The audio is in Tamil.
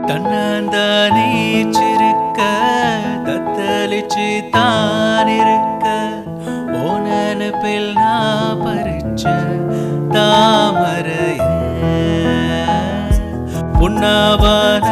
தன்னந்தானே சிறுக்க தத்தளிச்சு தான் இருக்க ஓனனு பில் நான் பறிச்ச தாமரைய பொன்னாவான